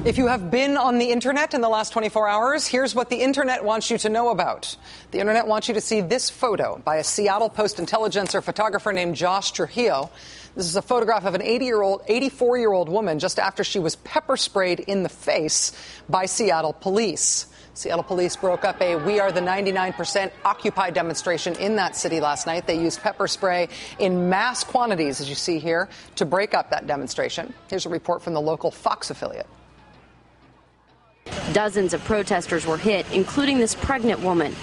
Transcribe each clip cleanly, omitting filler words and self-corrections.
If you have been on the internet in the last 24 hours, here's what the internet wants you to know about. The internet wants you to see this photo by a Seattle Post-Intelligencer photographer named Josh Trujillo. This is a photograph of an 84-year-old woman just after she was pepper sprayed in the face by Seattle police. Seattle police broke up a We Are the 99% Occupy demonstration in that city last night. They used pepper spray in mass quantities, as you see here, to break up that demonstration. Here's a report from the local Fox affiliate. Dozens of protesters were hit, including this pregnant woman.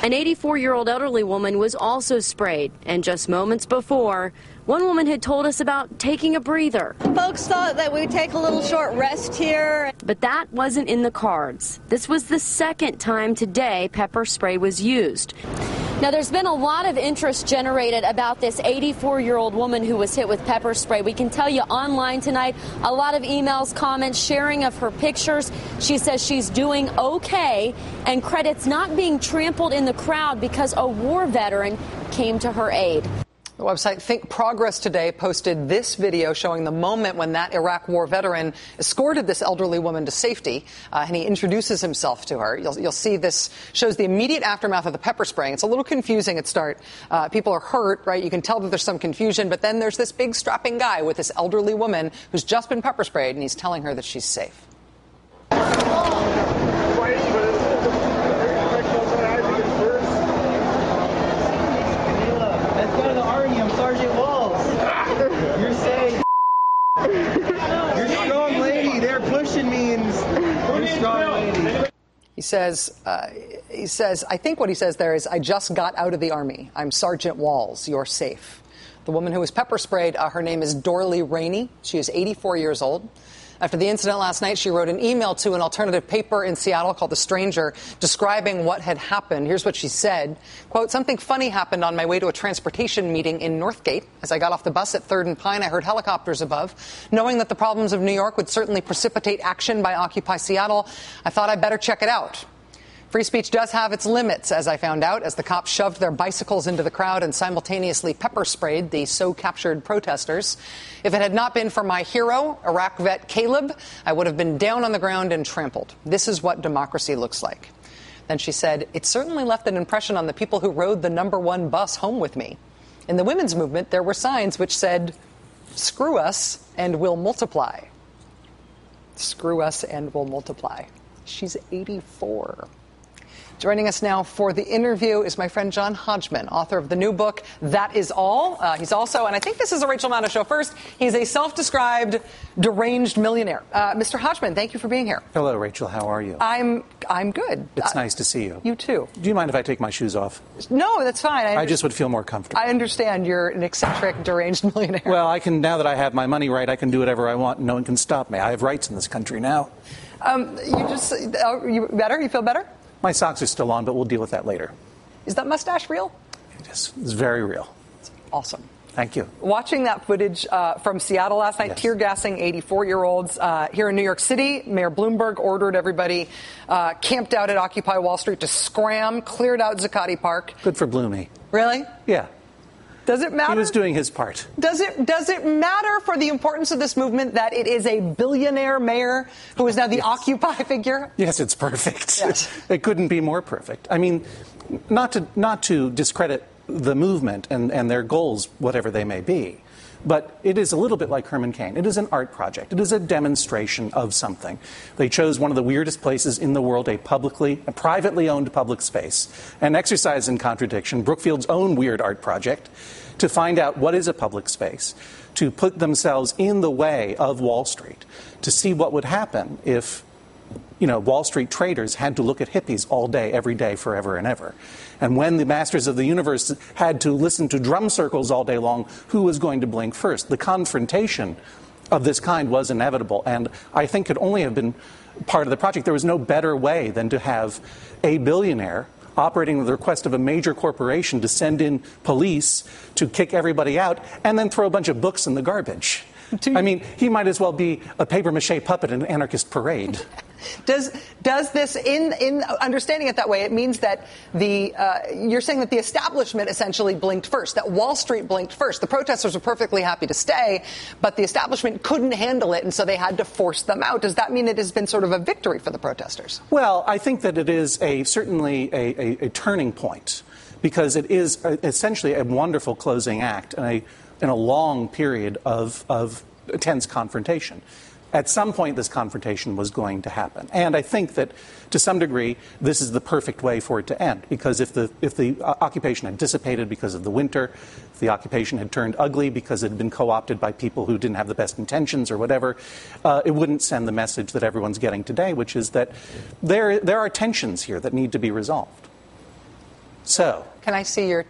An 84-year-old elderly woman was also sprayed, and just moments before, one woman had told us about taking a breather. Folks thought that we'd take a little short rest here. But that wasn't in the cards. This was the second time today pepper spray was used. Now, there's been a lot of interest generated about this 84-year-old woman who was hit with pepper spray. We can tell you online tonight, a lot of emails, comments, sharing of her pictures. She says she's doing okay and credits not being trampled in the crowd because a war veteran came to her aid. The website Think Progress Today posted this video showing the moment when that Iraq war veteran escorted this elderly woman to safety, and he introduces himself to her. You'll see this shows the immediate aftermath of the pepper spraying. It's a little confusing at start. People are hurt, right? You can tell that there's some confusion, but then there's this big strapping guy with this elderly woman who's just been pepper sprayed, and he's telling her that she's safe. Sergeant Walls, you're saying you're a strong lady. They're pushing me, and you're a strong lady. He says, I think what he says there is, I just got out of the Army. I'm Sergeant Walls. You're safe. The woman who was pepper sprayed, her name is Dorley Rainey. She is 84 years old. After the incident last night, she wrote an email to an alternative paper in Seattle called The Stranger, describing what had happened. Here's what she said. Quote, something funny happened on my way to a transportation meeting in Northgate. As I got off the bus at 3rd and Pine, I heard helicopters above. Knowing that the problems of New York would certainly precipitate action by Occupy Seattle, I thought I'd better check it out. Free speech does have its limits, as I found out, as the cops shoved their bicycles into the crowd and simultaneously pepper sprayed the so-captured protesters. If it had not been for my hero, Iraq vet Caleb, I would have been down on the ground and trampled. This is what democracy looks like. Then she said, it certainly left an impression on the people who rode the #1 bus home with me. In the women's movement, there were signs which said, screw us and we'll multiply. Screw us and we'll multiply. She's 84. Joining us now for the interview is my friend John Hodgmans, author of the new book, That Is All. He's also, and I think this is a Rachel Maddow show first, he's a self-described deranged millionaire. Mr. Hodgmans, thank you for being here. Hello, Rachel. How are you? I'm good. It's nice to see you. You too. Do you mind if I take my shoes off? No, that's fine. I just would feel more comfortable. I understand you're an eccentric, deranged millionaire. Well, now that I have my money right, I can do whatever I want and no one can stop me. I have rights in this country now. You better? You feel better? My socks are still on, but we'll deal with that later. Is that mustache real? It is. It's very real. It's awesome. Thank you. Watching that footage from Seattle last night, yes. Tear gassing 84-year-olds. Here in New York City, Mayor Bloomberg ordered everybody camped out at Occupy Wall Street to scram, cleared out Zuccotti Park. Good for Bloomy. Really? Yeah. Does it matter? He was doing his part. Does it matter for the importance of this movement that it is a billionaire mayor who is now the Occupy figure? Yes, it's perfect. Yes. It couldn't be more perfect. I mean, not to discredit the movement and their goals, whatever they may be, but it is a little bit like Herman Cain. It is an art project. It is a demonstration of something. They chose one of the weirdest places in the world, a privately owned public space, an exercise in contradiction, Brookfield's own weird art project, to find out what is a public space, to put themselves in the way of Wall Street, to see what would happen if Wall Street traders had to look at hippies all day, every day, forever and ever. And when the masters of the universe had to listen to drum circles all day long, who was going to blink first? The confrontation of this kind was inevitable, and I think could only have been part of the project. There was no better way than to have a billionaire operating at the request of a major corporation to send in police to kick everybody out and then throw a bunch of books in the garbage. I mean, he might as well be a papier-mâché puppet in an anarchist parade. Does this, in understanding it that way, it means that you're saying that the establishment essentially blinked first, that Wall Street blinked first. The protesters were perfectly happy to stay, but the establishment couldn't handle it, and so they had to force them out. Does that mean it has been sort of a victory for the protesters? Well, I think that it is certainly a turning point, because it is essentially a wonderful closing act in a long period of tense confrontation. At some point, this confrontation was going to happen. And I think that, to some degree, this is the perfect way for it to end. Because if the occupation had dissipated because of the winter, if the occupation had turned ugly because it had been co-opted by people who didn't have the best intentions or whatever, it wouldn't send the message that everyone's getting today, which is that there are tensions here that need to be resolved. So, can I see your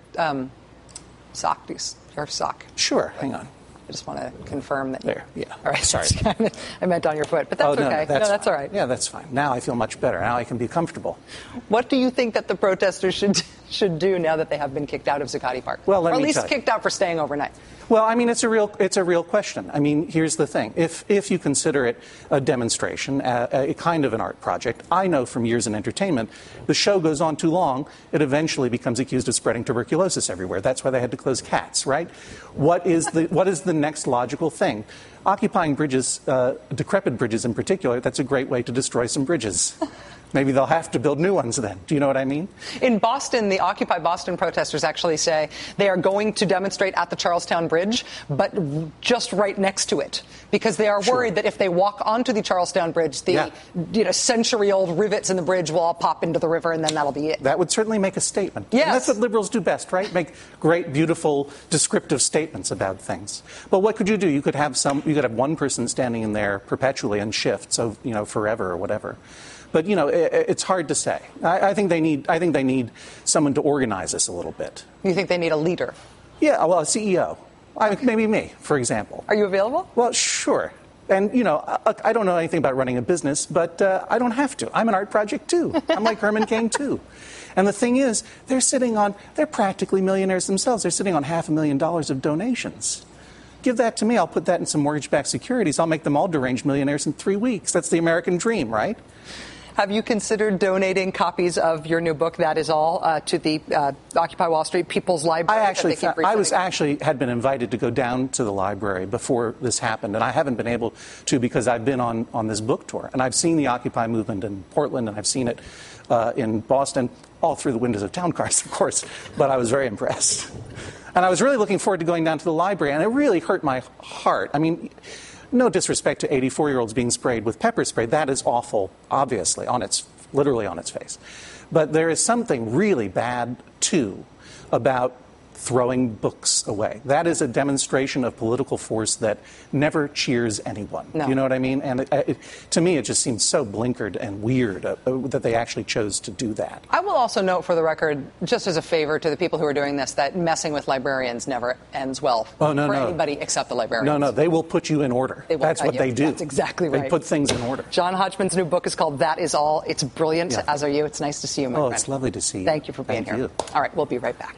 sock? Your sock. Sure. Hang on. I just want to confirm that. There, yeah. All right, sorry. I meant on your foot, but that's okay. No, that's all right. Yeah, that's fine. Now I feel much better. Now I can be comfortable. What do you think that the protesters should do now that they have been kicked out of Zuccotti Park? Well, or at least kicked out for staying overnight? Well, I mean, it's a real question. I mean, here's the thing. If you consider it a demonstration, a kind of an art project, I know from years in entertainment, the show goes on too long, it eventually becomes accused of spreading tuberculosis everywhere. That's why they had to close Cats, right? What is the next logical thing? Occupying bridges, decrepit bridges in particular, that's a great way to destroy some bridges. Maybe they'll have to build new ones then. Do you know what I mean? In Boston, the Occupy Boston protesters actually say they are going to demonstrate at the Charlestown Bridge, but just right next to it, because they are worried that if they walk onto the Charlestown Bridge, the century-old rivets in the bridge will all pop into the river, and then that'll be it. That would certainly make a statement. Yes. And that's what liberals do best, right? Make great, beautiful, descriptive statements about things. But what could you do? You could have one person standing in there perpetually in shifts, so forever or whatever. But it's hard to say. I think they need someone to organize this a little bit. You think they need a leader? Yeah, well, a CEO. Maybe me, for example. Are you available? Well, sure. And I don't know anything about running a business, but I don't have to. I'm an art project too. I'm like Herman Cain too. And the thing is, they're practically millionaires themselves. They're sitting on $500,000 of donations. Give that to me. I'll put that in some mortgage-backed securities. I'll make them all deranged millionaires in 3 weeks. That's the American dream, right? Have you considered donating copies of your new book, That Is All, to the Occupy Wall Street People's Library? I had been invited to go down to the library before this happened, and I haven't been able to because I've been on this book tour. And I've seen the Occupy movement in Portland, and I've seen it in Boston, all through the windows of town cars, of course, but I was very impressed. And I was really looking forward to going down to the library, and it really hurt my heart. I mean, no disrespect to 84-year-olds being sprayed with pepper spray. That is awful, obviously, literally on its face. But there is something really bad, too, about throwing books away. That is a demonstration of political force that never cheers anyone. No. You know what I mean? And to me, it just seems so blinkered and weird that they actually chose to do that. I will also note, for the record, just as a favor to the people who are doing this, that messing with librarians never ends well for anybody except the librarians. No, they will put you in order. That's what they do. That's exactly right. They put things in order. John Hodgmans' new book is called That Is All. It's brilliant, as are you. It's nice to see you, my friend. It's lovely to see you. Thank you for being here. You. All right, we'll be right back.